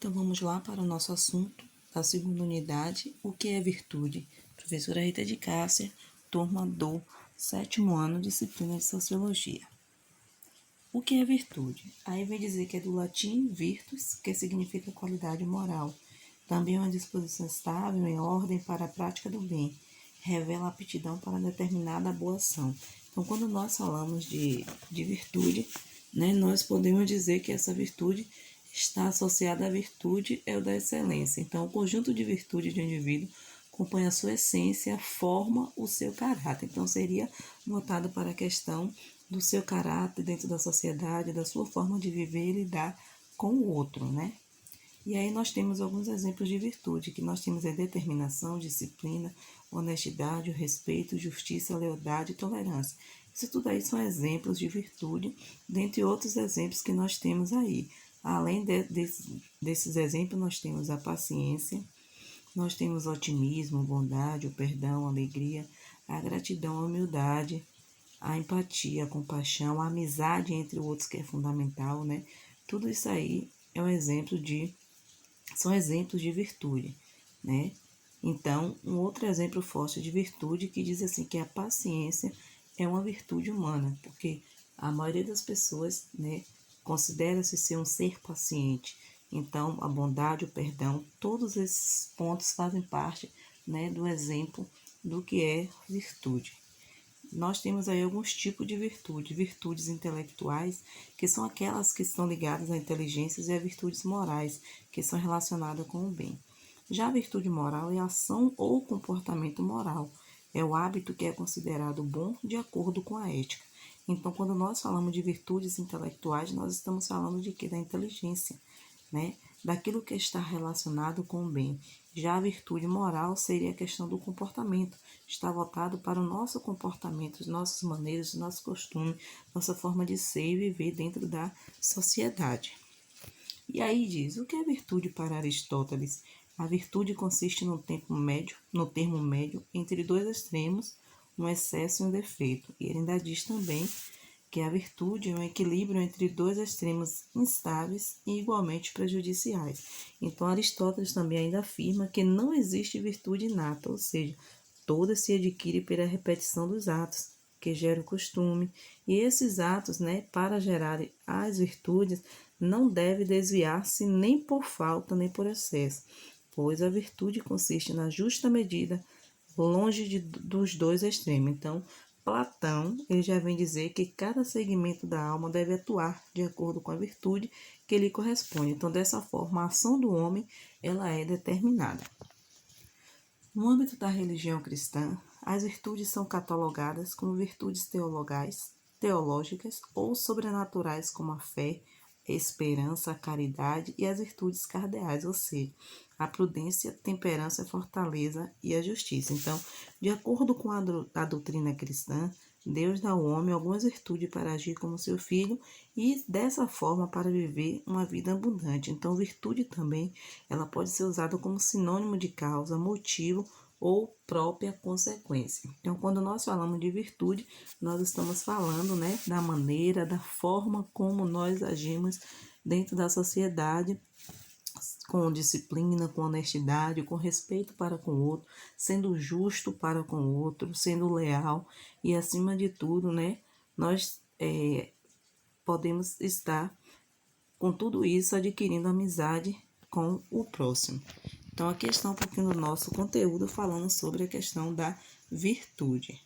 Então vamos lá para o nosso assunto da segunda unidade, o que é virtude? Professora Rita de Cássia, turma do 7º ano, disciplina de Sociologia. O que é virtude? Aí vai dizer que é do latim virtus, que significa qualidade moral. Também é uma disposição estável em ordem para a prática do bem. Revela aptidão para determinada boa ação. Então, quando nós falamos de virtude, nós podemos dizer que essa virtude está associada à virtude é o da excelência. Então, o conjunto de virtude de um indivíduo compõe a sua essência, forma o seu caráter. Então, seria voltado para a questão do seu caráter dentro da sociedade, da sua forma de viver e lidar com o outro, né? E aí nós temos alguns exemplos de virtude, que nós temos a determinação, disciplina, honestidade, o respeito, justiça, lealdade e tolerância. Isso tudo aí são exemplos de virtude, dentre outros exemplos que nós temos aí. Além desses exemplos, nós temos a paciência, nós temos o otimismo, bondade, o perdão, a alegria, a gratidão, a humildade, a empatia, a compaixão, a amizade entre outros, que é fundamental, né? Tudo isso aí são exemplos de virtude, né? Então, um outro exemplo forte de virtude que diz assim que a paciência é uma virtude humana, porque a maioria das pessoas, né, considera-se ser um ser paciente. Então, a bondade, o perdão, todos esses pontos fazem parte, né, do exemplo do que é virtude. Nós temos aí alguns tipos de virtude, virtudes intelectuais, que são aquelas que estão ligadas à inteligência, e a virtudes morais, que são relacionadas com o bem. Já a virtude moral é a ação ou comportamento moral, é o hábito que é considerado bom de acordo com a ética. Então, quando nós falamos de virtudes intelectuais, nós estamos falando de quê? Da inteligência, né? Daquilo que está relacionado com o bem. Já a virtude moral seria a questão do comportamento, está voltado para o nosso comportamento, as nossas maneiras, os nossos costumes, nossa forma de ser e viver dentro da sociedade. E aí diz, o que é virtude para Aristóteles? A virtude consiste no termo médio entre dois extremos, um excesso e um defeito. E ele ainda diz também que a virtude é um equilíbrio entre dois extremos instáveis e igualmente prejudiciais. Então, Aristóteles também ainda afirma que não existe virtude inata, ou seja, toda se adquire pela repetição dos atos, que gera o costume, e esses atos, para gerarem as virtudes, não deve desviar-se nem por falta nem por excesso, pois a virtude consiste na justa medida, longe dos dois extremos. Então, Platão, ele já vem dizer que cada segmento da alma deve atuar de acordo com a virtude que lhe corresponde. Então, dessa forma, a ação do homem, ela é determinada. No âmbito da religião cristã, as virtudes são catalogadas como virtudes teológicas ou sobrenaturais, como a fé, a esperança, a caridade e as virtudes cardeais, ou seja, a prudência, a temperança, a fortaleza e a justiça. Então, de acordo com a doutrina cristã, Deus dá ao homem algumas virtudes para agir como seu filho e, dessa forma, para viver uma vida abundante. Então, virtude também, ela pode ser usada como sinônimo de causa, motivo ou própria consequência. Então, quando nós falamos de virtude, nós estamos falando, da maneira, da forma como nós agimos dentro da sociedade, com disciplina, com honestidade, com respeito para com o outro, sendo justo para com o outro, sendo leal e, acima de tudo, nós podemos estar com tudo isso adquirindo amizade com o próximo. Então, aqui está um pouquinho do nosso conteúdo falando sobre a questão da virtude.